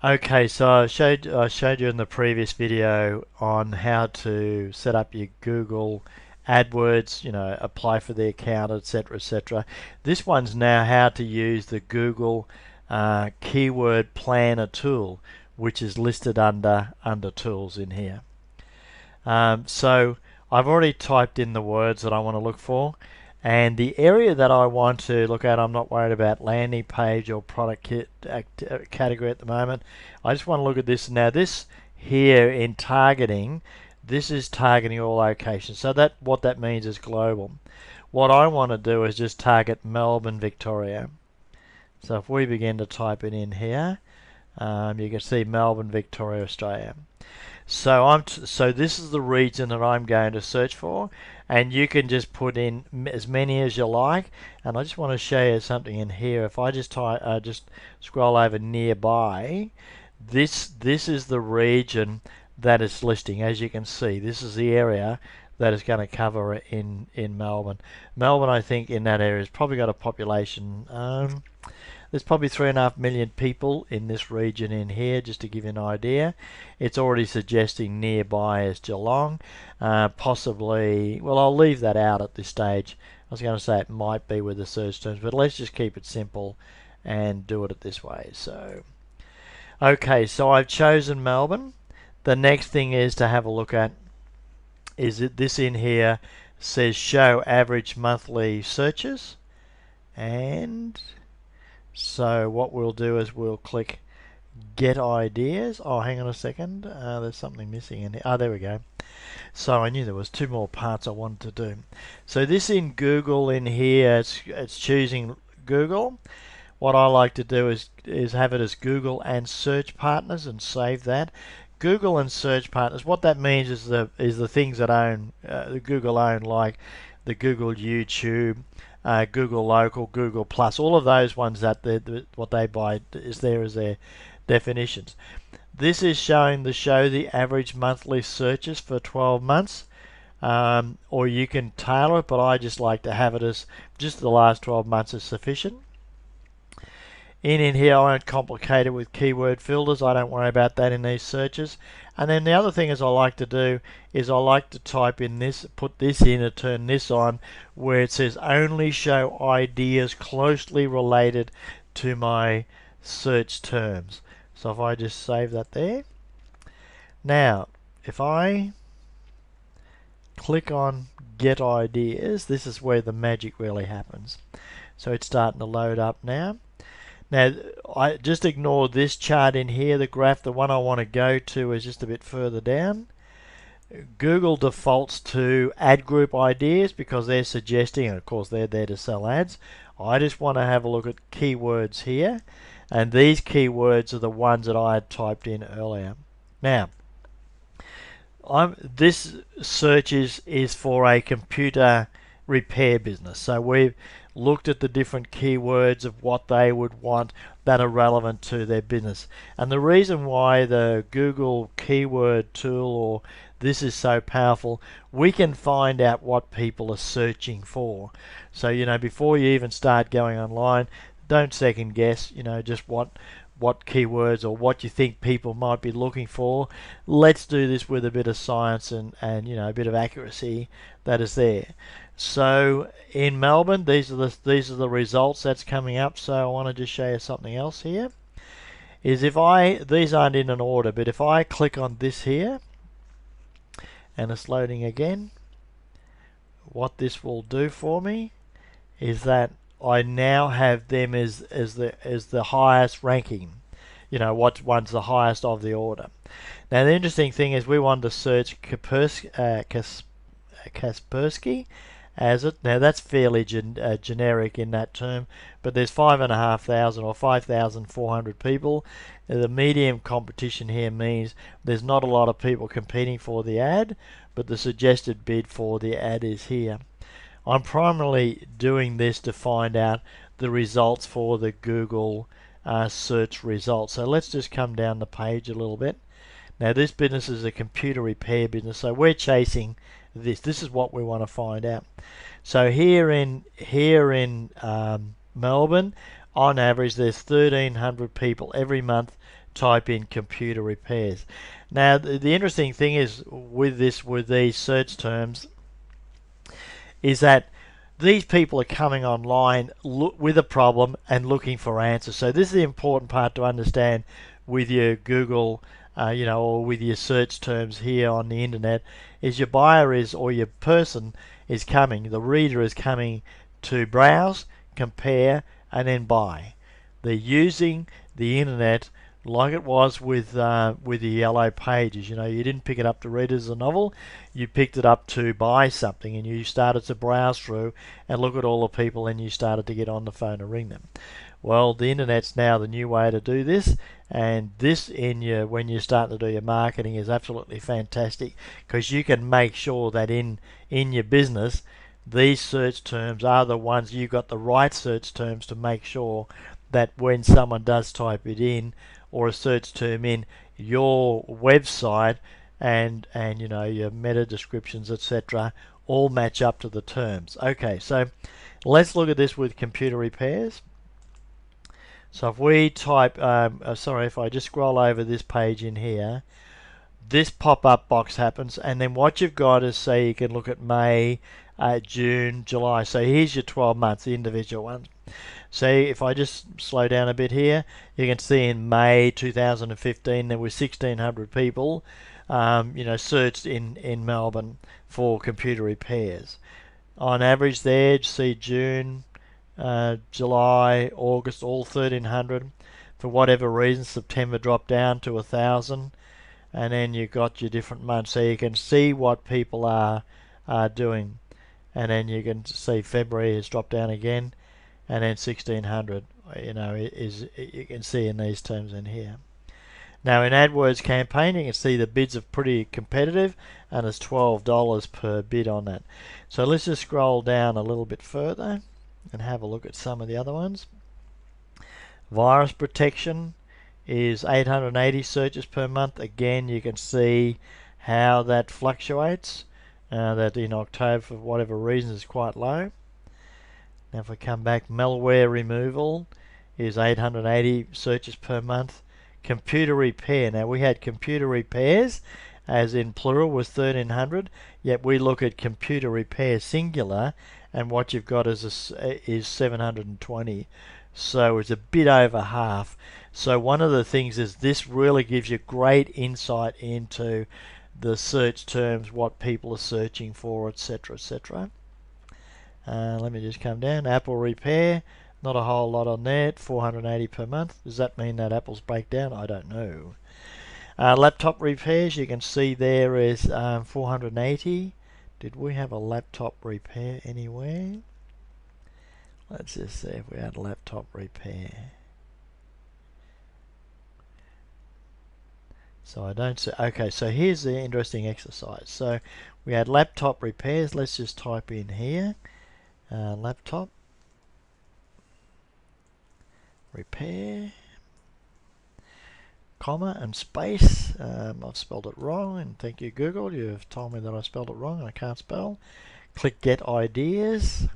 Okay, so I showed you in the previous video on how to set up your Google AdWords, apply for the account, etc., etc. This one's now how to use the Google Keyword Planner tool, which is listed under Tools in here. So I've already typed in the words that I want to look for, and the area that I want to look at, I'm not worried about landing page or product category at the moment. I just want to look at this. Now this here in targeting, this is targeting all locations. So that what that means is global. What I want to do is just target Melbourne, Victoria. So if we begin to type it in here, you can see Melbourne, Victoria, Australia. So this is the region that I'm going to search for, and you can just put in as many as you like. And I just want to show you something in here. If I just just scroll over nearby, this is the region that it's listing. As you can see, this is the area that is going to cover in Melbourne. Melbourne, I think, in that area has probably got a population. There's probably 3.5 million people in this region in here, just to give you an idea. It's already suggesting nearby as Geelong. Possibly, well, I'll leave that out at this stage. I was going to say it might be with the search terms, but let's just keep it simple and do it this way. So, okay, so I've chosen Melbourne. The next thing is to have a look at, is it this in here says show average monthly searches, and so what we'll do is we'll click Get Ideas. Oh, hang on a second. There's something missing in here. Oh, there we go. So I knew there was two more parts I wanted to do. So this in Google in here, it's choosing Google. What I like to do is have it as Google and Search Partners and save that. Google and Search Partners. What that means is the things that the Google own, like the Google YouTube, Google Local, Google Plus, all of those ones that what they buy is there as their definitions. This is showing the average monthly searches for 12 months, or you can tailor it, but I just like to have it as just the last 12 months is sufficient. In here, I won't complicate it with keyword filters. I don't worry about that in these searches. And then the other thing is I like to do is I like to type in this, put this in and turn this on, where it says only show ideas closely related to my search terms. So if I just save that there. Now, if I click on Get Ideas, this is where the magic really happens. So it's starting to load up now. Now, I just ignore this chart in here, the graph. The one I want to go to is just a bit further down. Google defaults to ad group ideas because they're suggesting, and of course they're there to sell ads. I just want to have a look at keywords here, and these keywords are the ones that I had typed in earlier. Now, this search is for a computer repair business. So we've looked at the different keywords of what they would want that are relevant to their business. And the reason why the Google keyword tool or this is so powerful, we can find out what people are searching for. So, before you even start going online, don't second guess, just what keywords or what you think people might be looking for. Let's do this with a bit of science and a bit of accuracy that is there. So in Melbourne, these are the results that's coming up. So I want to just show you something else here. Is these aren't in an order, but if I click on this here and it's loading again, what this will do for me is that I now have them as the highest ranking. What one's the highest of the order. Now the interesting thing is we wanted to search Kaspersky as it. Now that's fairly generic in that term, but there's 5,500 or 5,400 people. The medium competition here means there's not a lot of people competing for the ad, but the suggested bid for the ad is here. I'm primarily doing this to find out the results for the Google search results. So let's just come down the page a little bit. Now this business is a computer repair business, so we're chasing this. This is what we want to find out. So here in Melbourne, on average there's 1,300 people every month type in computer repairs. Now the interesting thing is with these search terms is that these people are coming online with a problem and looking for answers. So this is the important part to understand with your Google, or with your search terms here on the internet, is your buyer or your person is coming, the reader is coming to browse, compare, and then buy. They're using the internet like it was with the Yellow Pages. You didn't pick it up to read it as a novel, you picked it up to buy something, and you started to browse through and look at all the people, and you started to get on the phone and ring them. Well, the internet's now the new way to do this, and this when you start to do your marketing is absolutely fantastic, because you can make sure that in your business these search terms are the ones, you've got the right search terms to make sure that when someone does type it in, or a search term in your website, and your meta descriptions, etc., all match up to the terms. Okay, so let's look at this with computer repairs. So if we type, if I just scroll over this page in here, this pop-up box happens, and then what you've got is, say, you can look at May, June, July. So here's your 12 months, the individual ones. So if I just slow down a bit here, you can see in May 2015 there were 1,600 people searched in Melbourne for computer repairs. On average there, see June, July, August, all 1,300. For whatever reason, September dropped down to 1,000, and then you've got your different months, so you can see what people are doing. And then you can see February has dropped down again, and then 1,600, you can see in these terms in here. Now in AdWords campaign, you can see the bids are pretty competitive, and it's $12 per bid on that. So let's just scroll down a little bit further and have a look at some of the other ones. Virus protection is 880 searches per month. Again, you can see how that fluctuates. That in October, for whatever reason, is quite low. Now if we come back, malware removal is 880 searches per month. Computer repair. Now we had computer repairs, as in plural, was 1,300. Yet we look at computer repair singular, and what you've got is 720. So it's a bit over half. So one of the things is this really gives you great insight into the search terms, what people are searching for, etc., etc. Let me just come down. Apple repair, not a whole lot on there, 480 per month. Does that mean that Apple's break down? I don't know. Laptop repairs, you can see there is 480. Did we have a laptop repair anywhere? Let's just see if we had a laptop repair. So I don't see. Okay, so here's the interesting exercise. So we had laptop repairs. Let's just type in here, laptop repair, comma and space. I've spelled it wrong, and thank you Google, you've told me that I spelled it wrong and I can't spell. Click get ideas,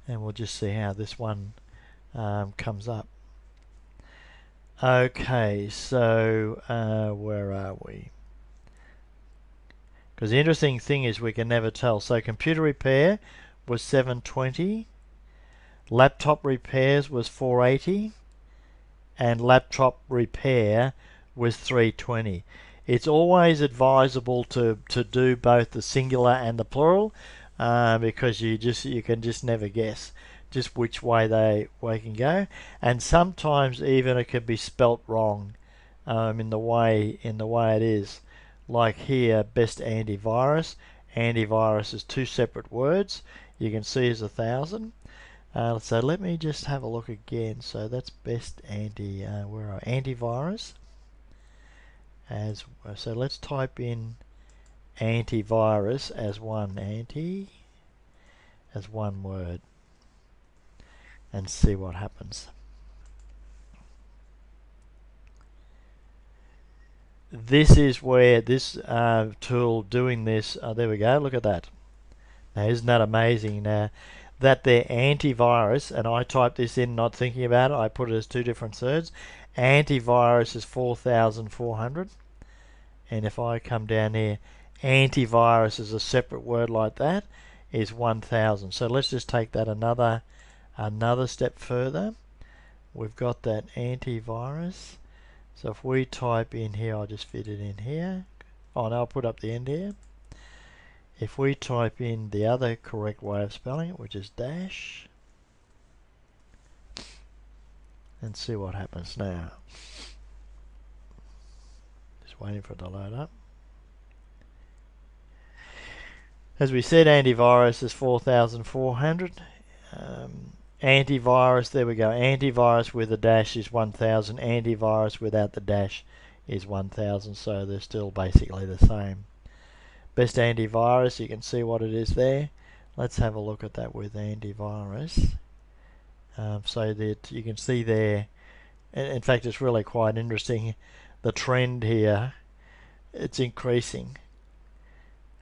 and we'll just see how this one comes up. Okay, so where are we? Because the interesting thing is we can never tell. So computer repair was 720, laptop repairs was 480, and laptop repair was 320. It's always advisable to do both the singular and the plural, because you can just never guess just which way they can go, and sometimes even it can be spelt wrong in the way it is. Like here, best antivirus. Antivirus is two separate words. You can see is 1,000. So let me just have a look again. So that's best antivirus. So let's type in antivirus as one word, and see what happens. This is where this tool doing this, there we go, look at that. Now isn't that amazing? Now that their antivirus, and I typed this in not thinking about it, I put it as two different thirds. Antivirus is 4,400, and if I come down here, antivirus is a separate word like that, is 1,000. So let's just take that another step further. We've got that antivirus. So if we type in here, I'll just fit it in here. Oh no, I'll put up the end here. If we type in the other correct way of spelling it, which is dash, and see what happens now. Just waiting for it to load up. As we said, antivirus is 4,400. Antivirus, there we go. Antivirus with a dash is 1,000. Antivirus without the dash is 1,000. So they're still basically the same. Best antivirus, you can see what it is there. Let's have a look at that with antivirus. So that you can see there, in fact it's really quite interesting, the trend here, it's increasing.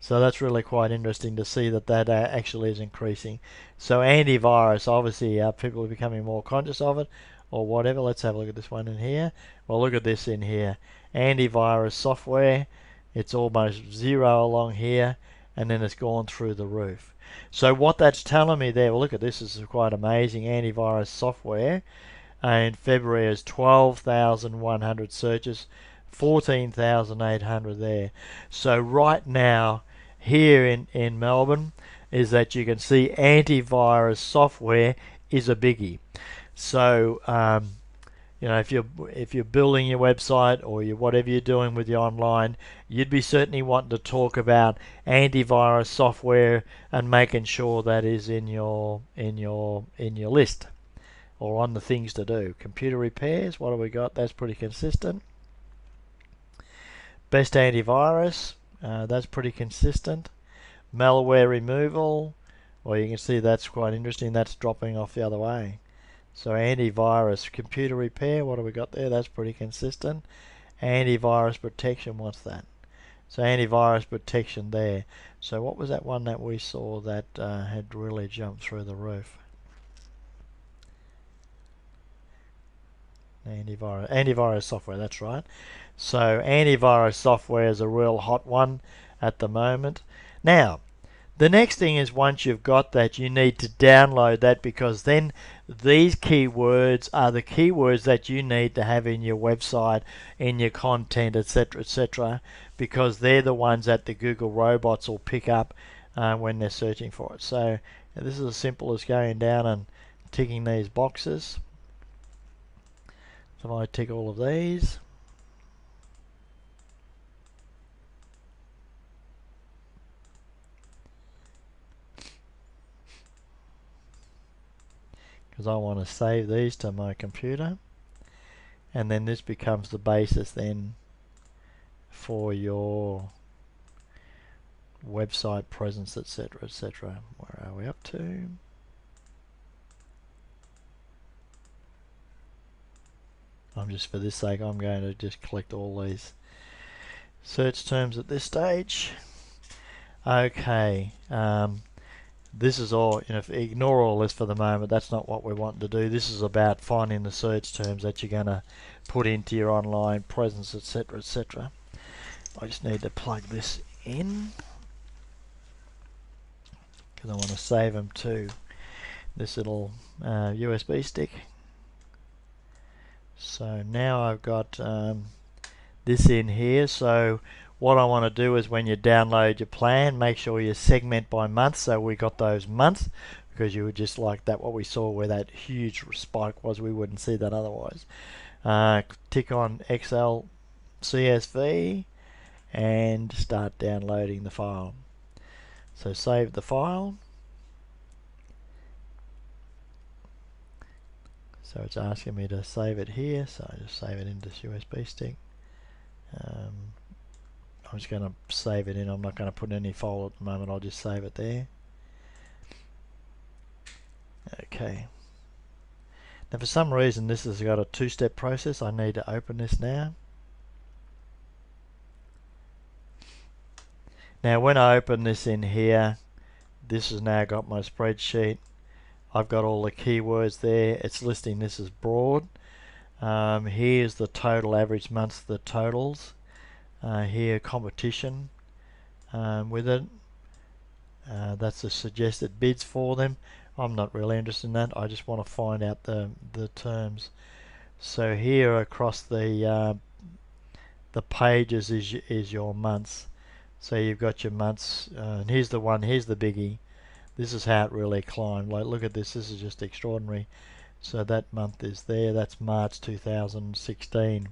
So that's really quite interesting to see that actually is increasing. So antivirus, obviously people are becoming more conscious of it or whatever. Let's have a look at this one in here. Well, look at this in here. Antivirus software, it's almost zero along here, and then it's gone through the roof. So what that's telling me there, well, look at this, is quite amazing. Antivirus software in February is 12,100 searches, 14,800 there. So right now here in Melbourne is that you can see antivirus software is a biggie. So you know, if you're building your website or whatever you're doing with your online, you'd be certainly wanting to talk about antivirus software and making sure that is in your list or on the things to do. Computer repairs, what have we got? That's pretty consistent. Best antivirus, that's pretty consistent. Malware removal, well, you can see that's quite interesting. That's dropping off the other way. So antivirus, computer repair, what have we got there? That's pretty consistent. Antivirus protection, what's that? So antivirus protection there. So what was that one that we saw that had really jumped through the roof? Antivirus software, that's right. So antivirus software is a real hot one at the moment. Now, the next thing is once you've got that, you need to download that, because then these keywords are the keywords that you need to have in your website, in your content, etc., because they're the ones that the Google robots will pick up when they're searching for it. So this is as simple as going down and ticking these boxes. So if I tick all of these, because I want to save these to my computer, and then this becomes the basis then for your website presence, etc., etc. Where are we up to? For this sake, I'm going to just collect all these search terms at this stage. Okay, this is all, ignore all this for the moment. That's not what we're wanting to do. This is about finding the search terms that you're going to put into your online presence, etc., etc. I just need to plug this in because I want to save them to this little USB stick. So now I've got this in here. So what I want to do is when you download your plan, make sure you segment by month. So we got those months, because you would just like that, what we saw where that huge spike was, we wouldn't see that otherwise. Tick on Excel CSV and start downloading the file. So save the file. So it's asking me to save it here, so I just save it into this USB stick. I'm just going to save it in. I'm not going to put any file at the moment. I'll just save it there. Okay. Now for some reason this has got a two-step process. I need to open this now. Now when I open this in here, this has now got my spreadsheet. I've got all the keywords there. It's listing this as broad. Here's the total average months, the totals. Here competition with it. That's the suggested bids for them. I'm not really interested in that. I just want to find out the terms. So here across the pages is your months. So you've got your months, and here's the one. Here's the biggie. This is how it really climbed. Like, look at this. This is just extraordinary. So that month is there. That's March 2016.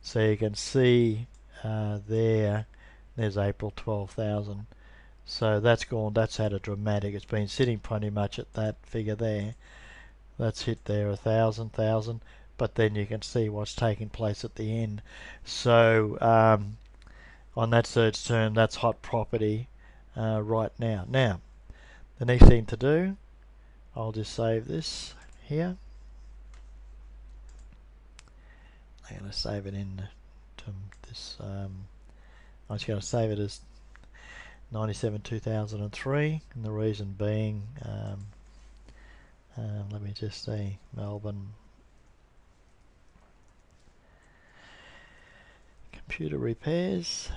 So you can see there's April 12,000. So that's gone. That's had a dramatic. It's been sitting pretty much at that figure there. That's hit there 1,000. But then you can see what's taking place at the end. So on that search term, that's hot property right now. Now, the next thing to do, I'll just save this here. I'm going to save it in to this. I'm just going to save it as 97-2003, and the reason being, let me just see, Melbourne computer repairs.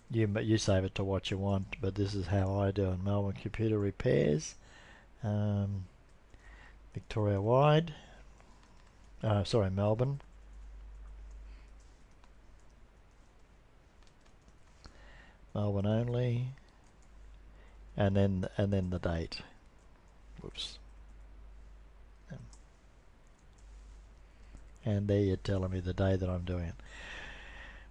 You save it to what you want, but this is how I do it. Melbourne computer repairs, Victoria wide. Sorry, Melbourne. Melbourne only, and then the date. Whoops. And there you're telling me the day that I'm doing it.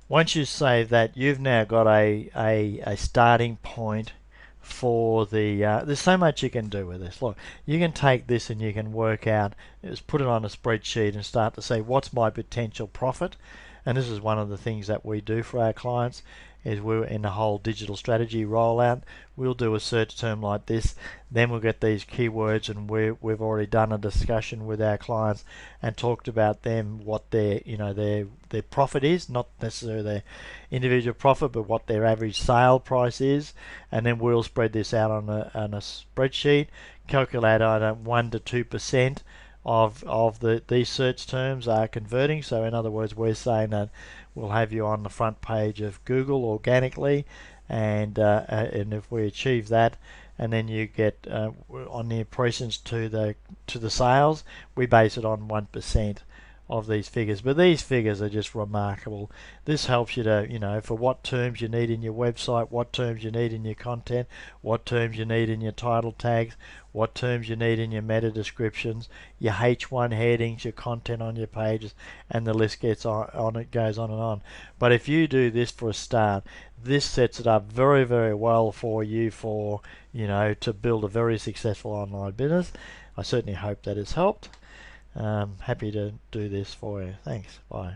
Once you save that, you've now got a starting point for the there's so much you can do with this. Look, you can take this and you can work out, just put it on a spreadsheet and start to say, what's my potential profit? And this is one of the things that we do for our clients, is we're in the whole digital strategy rollout. We'll do a search term like this, then we'll get these keywords, and we've already done a discussion with our clients and talked about them, what their their profit is, not necessarily their individual profit, but what their average sale price is, and then we'll spread this out on a spreadsheet, calculate either 1 to 2% of these search terms are converting. So in other words, we're saying that we'll have you on the front page of Google organically, and if we achieve that, and then you get on the impressions to the sales, we base it on 1% of these figures. But these figures are just remarkable. This helps you to, for what terms you need in your website, what terms you need in your content, what terms you need in your title tags, what terms you need in your meta descriptions, your H1 headings, your content on your pages, and the list gets on it goes on and on. But if you do this for a start, this sets it up very, very well for you to build a very successful online business. I certainly hope that has helped. Happy to do this for you. Thanks. Bye.